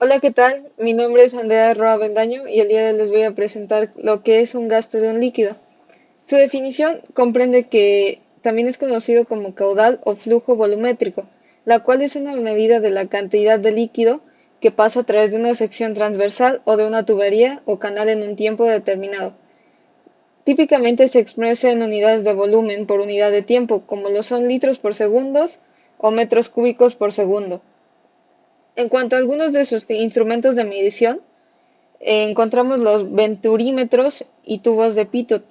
Hola, ¿qué tal? Mi nombre es Andrea Roa Bendaño y el día de hoy les voy a presentar lo que es un gasto de un líquido. Su definición comprende que también es conocido como caudal o flujo volumétrico, la cual es una medida de la cantidad de líquido que pasa a través de una sección transversal o de una tubería o canal en un tiempo determinado. Típicamente se expresa en unidades de volumen por unidad de tiempo, como lo son litros por segundos o metros cúbicos por segundo. En cuanto a algunos de sus instrumentos de medición, encontramos los venturímetros y tubos de pitot,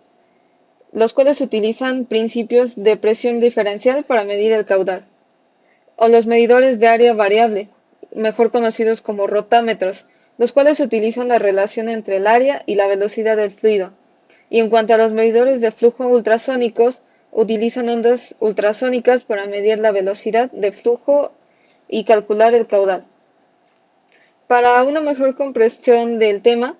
los cuales utilizan principios de presión diferencial para medir el caudal, o los medidores de área variable, mejor conocidos como rotámetros, los cuales utilizan la relación entre el área y la velocidad del fluido. Y en cuanto a los medidores de flujo ultrasónicos, utilizan ondas ultrasónicas para medir la velocidad de flujo y calcular el caudal. Para una mejor comprensión del tema,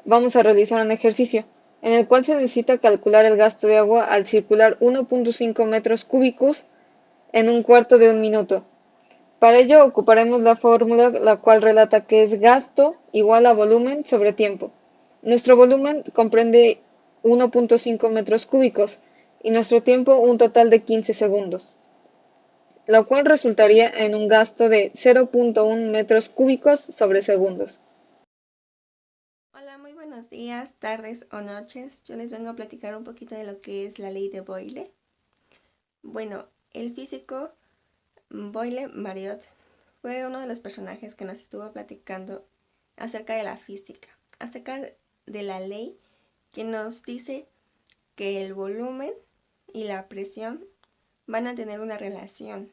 vamos a realizar un ejercicio en el cual se necesita calcular el gasto de agua al circular 1.5 metros cúbicos en un cuarto de un minuto. Para ello ocuparemos la fórmula la cual relata que es gasto igual a volumen sobre tiempo. Nuestro volumen comprende 1.5 metros cúbicos y nuestro tiempo un total de 15 segundos, lo cual resultaría en un gasto de 0.1 metros cúbicos sobre segundos. Hola, muy buenos días, tardes o noches. Yo les vengo a platicar un poquito de lo que es la ley de Boyle. Bueno, el físico Boyle-Mariotte fue uno de los personajes que nos estuvo platicando acerca de la física, acerca de la ley que nos dice que el volumen y la presión van a tener una relación,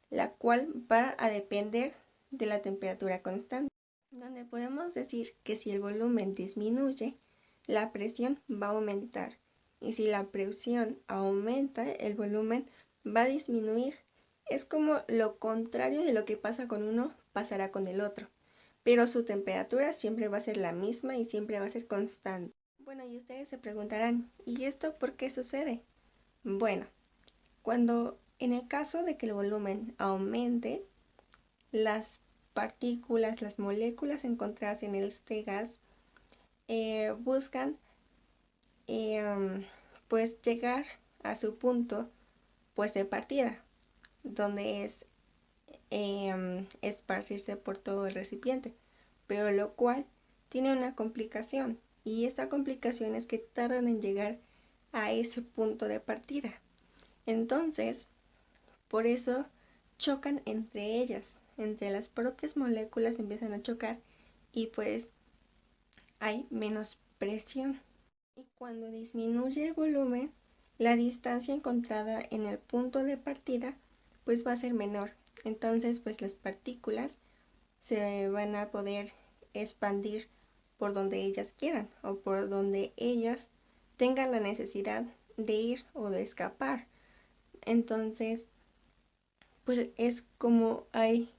la cual va a depender de la temperatura constante, donde podemos decir que si el volumen disminuye, la presión va a aumentar, y si la presión aumenta, el volumen va a disminuir. Es como lo contrario de lo que pasa con uno, pasará con el otro, pero su temperatura siempre va a ser la misma y siempre va a ser constante. Bueno, y ustedes se preguntarán, ¿y esto por qué sucede? Bueno, cuando en el caso de que el volumen aumente, las partículas, las moléculas encontradas en este gas buscan eh, pues llegar a su punto pues de partida, donde es esparcirse por todo el recipiente, pero lo cual tiene una complicación, y esta complicación es que tardan en llegar a ese punto de partida. Entonces, por eso chocan entre ellas, entre las propias moléculas empiezan a chocar, y pues hay menos presión. Y cuando disminuye el volumen, la distancia encontrada en el punto de partida pues va a ser menor. Entonces pues las partículas se van a poder expandir por donde ellas quieran o por donde ellas tengan la necesidad de ir o de escapar. Entonces pues es como hay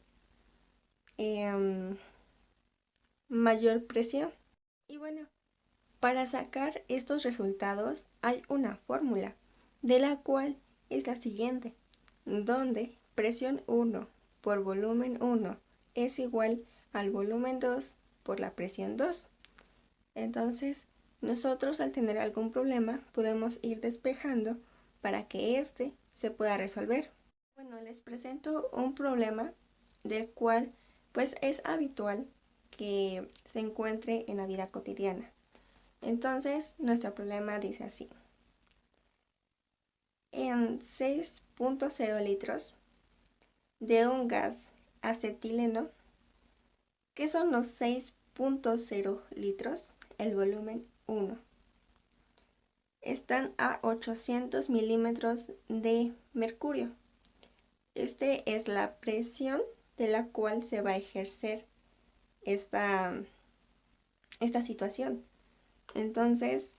eh, mayor presión. Y bueno, para sacar estos resultados hay una fórmula, de la cual es la siguiente, donde presión 1 por volumen 1 es igual al volumen 2 por la presión 2. Entonces, nosotros al tener algún problema podemos ir despejando para que éste se pueda resolver. Bueno, les presento un problema del cual pues es habitual que se encuentre en la vida cotidiana. Entonces, nuestro problema dice así. En 6.0 litros de un gas acetileno, ¿qué son los 6.0 litros? El volumen 1. Están a 800 milímetros de mercurio. Este es la presión de la cual se va a ejercer esta situación. Entonces,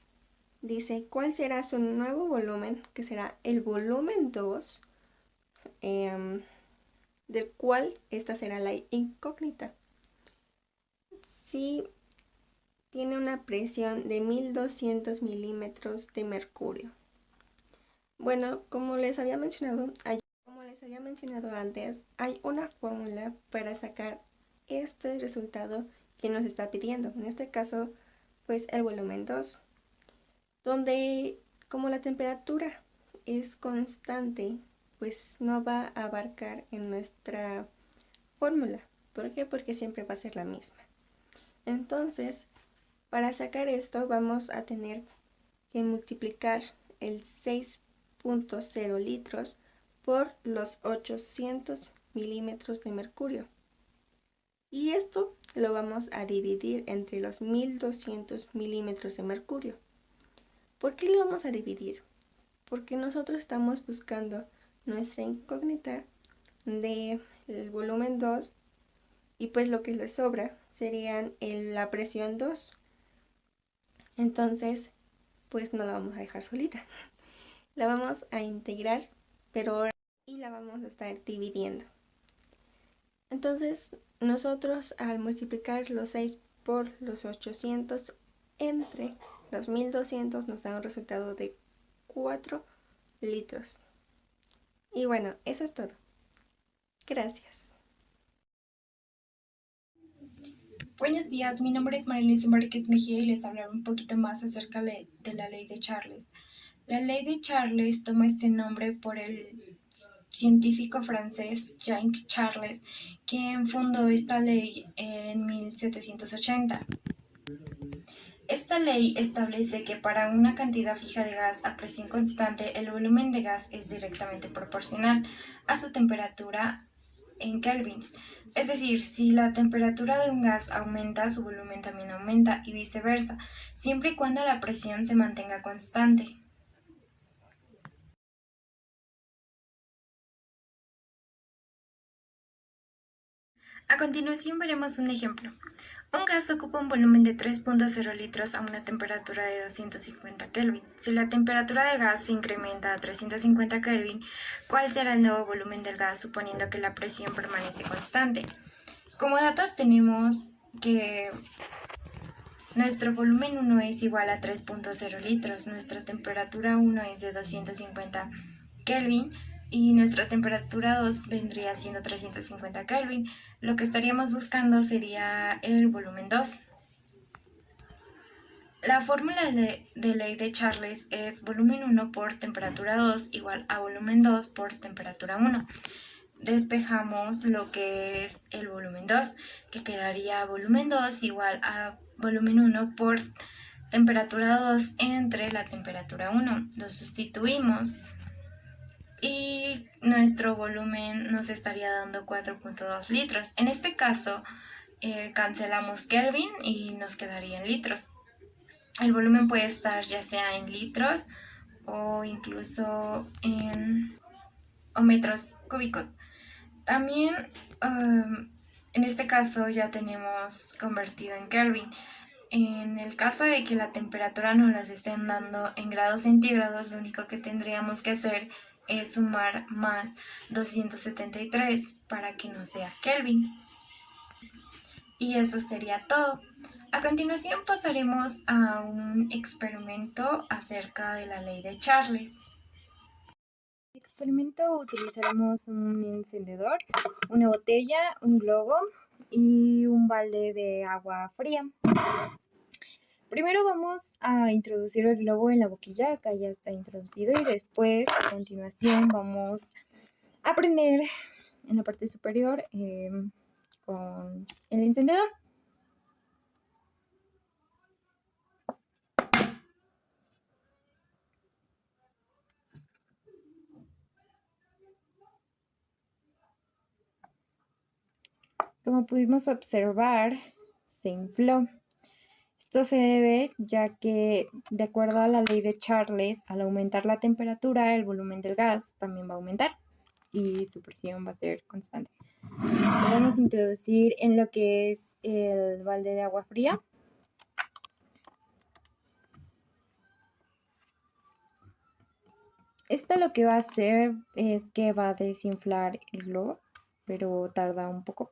dice, ¿cuál será su nuevo volumen? Que será el volumen 2, del cual esta será la incógnita. Si tiene una presión de 1200 milímetros de mercurio. Bueno, como les había mencionado antes, hay una fórmula para sacar este resultado que nos está pidiendo. En este caso, pues el volumen 2, donde como la temperatura es constante, pues no va a abarcar en nuestra fórmula. ¿Por qué? Porque siempre va a ser la misma. Entonces, para sacar esto vamos a tener que multiplicar el 6.0 litros por los 800 milímetros de mercurio. Y esto lo vamos a dividir entre los 1200 milímetros de mercurio. ¿Por qué lo vamos a dividir? Porque nosotros estamos buscando nuestra incógnita del volumen 2 y pues lo que le sobra serían la presión 2. Entonces, pues no la vamos a dejar solita. La vamos a integrar, pero ahora y la vamos a estar dividiendo. Entonces, nosotros al multiplicar los 6 por los 800 entre los 1200 nos da un resultado de 4 litros. Y bueno, eso es todo. Gracias. Buenos días, mi nombre es María Luisa Márquez Mejía y les hablaré un poquito más acerca de la ley de Charles. La ley de Charles toma este nombre por el científico francés Jean Charles, quien fundó esta ley en 1780. Esta ley establece que para una cantidad fija de gas a presión constante, el volumen de gas es directamente proporcional a su temperatura en kelvins. Es decir, si la temperatura de un gas aumenta, su volumen también aumenta y viceversa, siempre y cuando la presión se mantenga constante. A continuación veremos un ejemplo. Un gas ocupa un volumen de 3.0 litros a una temperatura de 250 Kelvin. Si la temperatura de gas se incrementa a 350 Kelvin, ¿cuál será el nuevo volumen del gas suponiendo que la presión permanece constante? Como datos tenemos que nuestro volumen 1 es igual a 3.0 litros, nuestra temperatura 1 es de 250 Kelvin y nuestra temperatura 2 vendría siendo 350 Kelvin. Lo que estaríamos buscando sería el volumen 2. La fórmula de ley de Charles es volumen 1 por temperatura 2 igual a volumen 2 por temperatura 1. Despejamos lo que es el volumen 2, que quedaría volumen 2 igual a volumen 1 por temperatura 2 entre la temperatura 1. Lo sustituimos y nuestro volumen nos estaría dando 4.2 litros. En este caso, cancelamos Kelvin y nos quedaría en litros. El volumen puede estar ya sea en litros o incluso en metros cúbicos. También en este caso ya tenemos convertido en Kelvin. En el caso de que la temperatura nos las estén dando en grados centígrados, lo único que tendríamos que hacer es sumar más 273 para que no sea Kelvin. Y eso sería todo. A continuación pasaremos a un experimento acerca de la ley de Charles. En el experimento utilizaremos un encendedor, una botella, un globo y un balde de agua fría. Primero vamos a introducir el globo en la boquilla, acá ya está introducido, y después a continuación vamos a prender en la parte superior con el encendedor. Como pudimos observar, se infló. Esto se debe ya que, de acuerdo a la ley de Charles, al aumentar la temperatura, el volumen del gas también va a aumentar y su presión va a ser constante. Lo vamos a introducir en lo que es el balde de agua fría. Esto lo que va a hacer es que va a desinflar el globo, pero tarda un poco.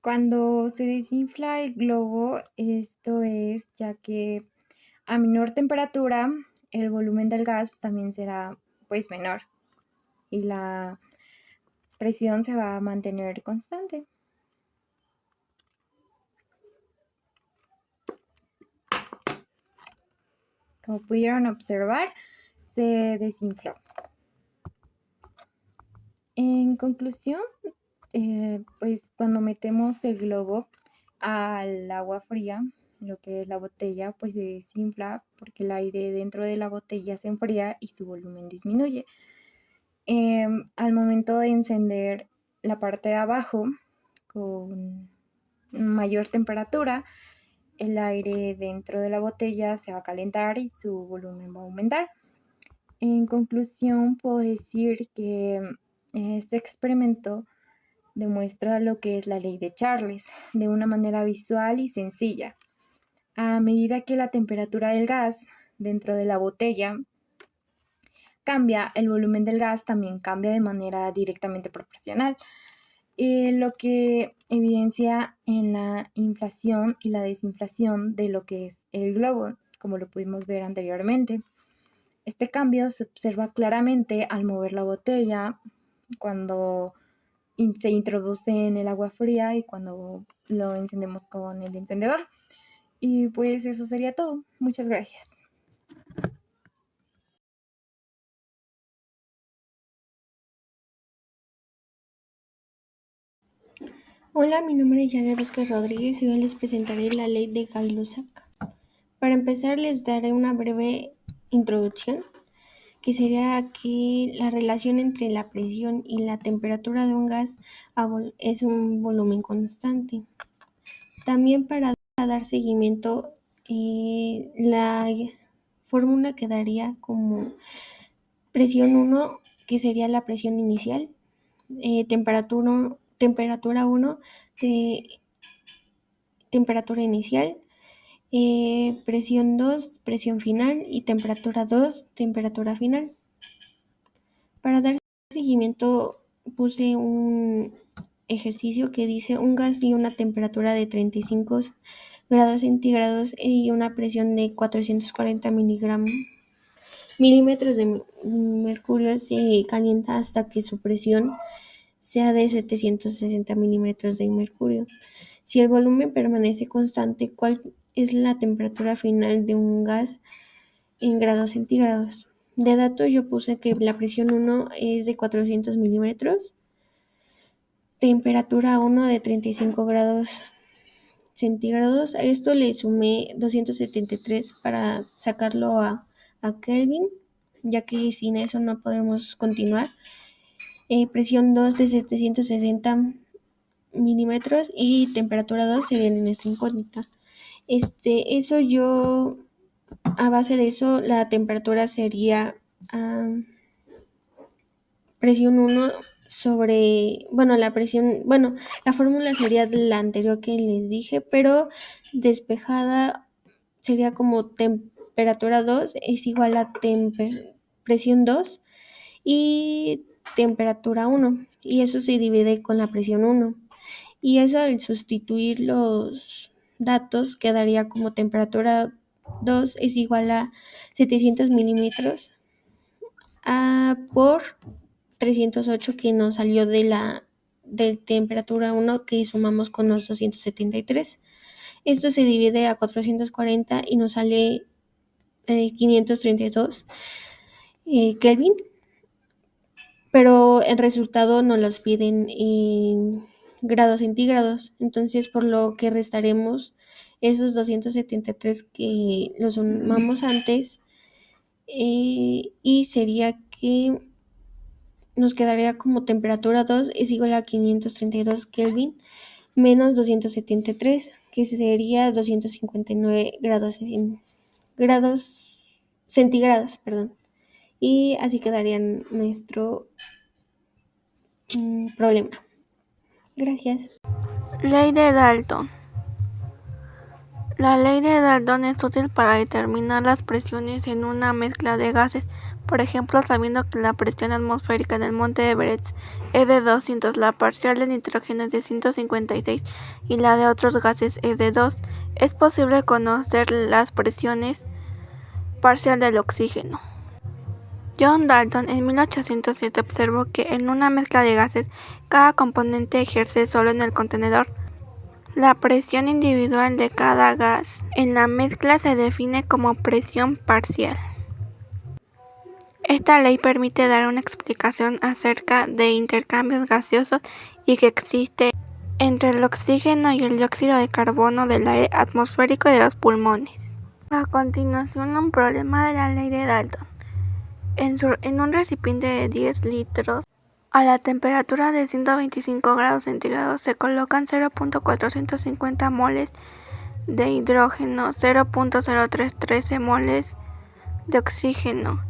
Cuando se desinfla el globo, esto es ya que a menor temperatura el volumen del gas también será pues menor y la presión se va a mantener constante. Como pudieron observar, se desinfló. En conclusión, pues cuando metemos el globo al agua fría, lo que es la botella, pues se desinfla porque el aire dentro de la botella se enfría y su volumen disminuye. Al momento de encender la parte de abajo con mayor temperatura, el aire dentro de la botella se va a calentar y su volumen va a aumentar. En conclusión, puedo decir que este experimento demuestra lo que es la ley de Charles de una manera visual y sencilla. A medida que la temperatura del gas dentro de la botella cambia, el volumen del gas también cambia de manera directamente proporcional, lo que evidencia en la inflación y la desinflación de lo que es el globo, como lo pudimos ver anteriormente. Este cambio se observa claramente al mover la botella cuando se introduce en el agua fría y cuando lo encendemos con el encendedor. Y pues eso sería todo. Muchas gracias. Hola, mi nombre es Janet Oscar Rodríguez y hoy les presentaré la ley de Gay-Lussac. Para empezar, les daré una breve introducción, que sería que la relación entre la presión y la temperatura de un gas es un volumen constante. También para dar seguimiento, la fórmula quedaría como presión 1, que sería la presión inicial, temperatura 1 de temperatura inicial, presión 2, presión final y temperatura 2, temperatura final. Para dar seguimiento puse un ejercicio que dice un gas y una temperatura de 35 grados centígrados y una presión de 440 milímetros de mercurio se calienta hasta que su presión sea de 760 milímetros de mercurio. Si el volumen permanece constante, ¿cuál es la temperatura final de un gas en grados centígrados? De datos yo puse que la presión 1 es de 400 milímetros, temperatura 1 de 35 grados centígrados. A esto le sumé 273 para sacarlo a Kelvin, ya que sin eso no podremos continuar. Presión 2 de 760 milímetros y temperatura 2 sería en esta incógnita. Eso yo, a base de eso, la temperatura sería presión 1 sobre, la fórmula sería la anterior que les dije, pero despejada sería como temperatura 2 es igual a presión 2 y temperatura 1, y eso se divide con la presión 1. Y eso al sustituir los datos quedaría como temperatura 2 es igual a 700 milímetros por 308 que nos salió de temperatura 1 que sumamos con los 273. Esto se divide a 440 y nos sale 532 Kelvin, pero el resultado nos los piden en grados centígrados, entonces por lo que restaremos esos 273 que los sumamos antes, y sería que nos quedaría como temperatura 2 es igual a 532 Kelvin menos 273, que sería 259 grados centígrados, y así quedaría nuestro problema. Gracias. Ley de Dalton. La ley de Dalton es útil para determinar las presiones en una mezcla de gases, Por ejemplo, sabiendo que la presión atmosférica en el monte Everest es de 200, la parcial de nitrógeno es de 156 y la de otros gases es de 2, es posible conocer las presiones parcial del oxígeno. John Dalton en 1807 observó que en una mezcla de gases, cada componente ejerce solo en el contenedor la presión individual de cada gas. En la mezcla se define como presión parcial. Esta ley permite dar una explicación acerca de intercambios gaseosos y que existe entre el oxígeno y el dióxido de carbono del aire atmosférico y de los pulmones. A continuación, un problema de la ley de Dalton. En un recipiente de 10 litros, a la temperatura de 125 grados centígrados se colocan 0.450 moles de hidrógeno, 0.0313 moles de oxígeno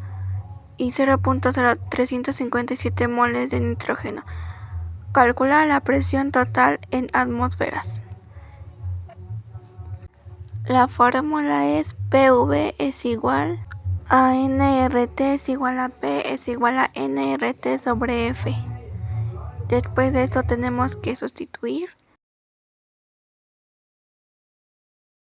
y 0.0357 moles de nitrógeno. Calcula la presión total en atmósferas. La fórmula es PV es igual a nRT es igual a P es igual a nRT sobre F. Después de esto tenemos que sustituir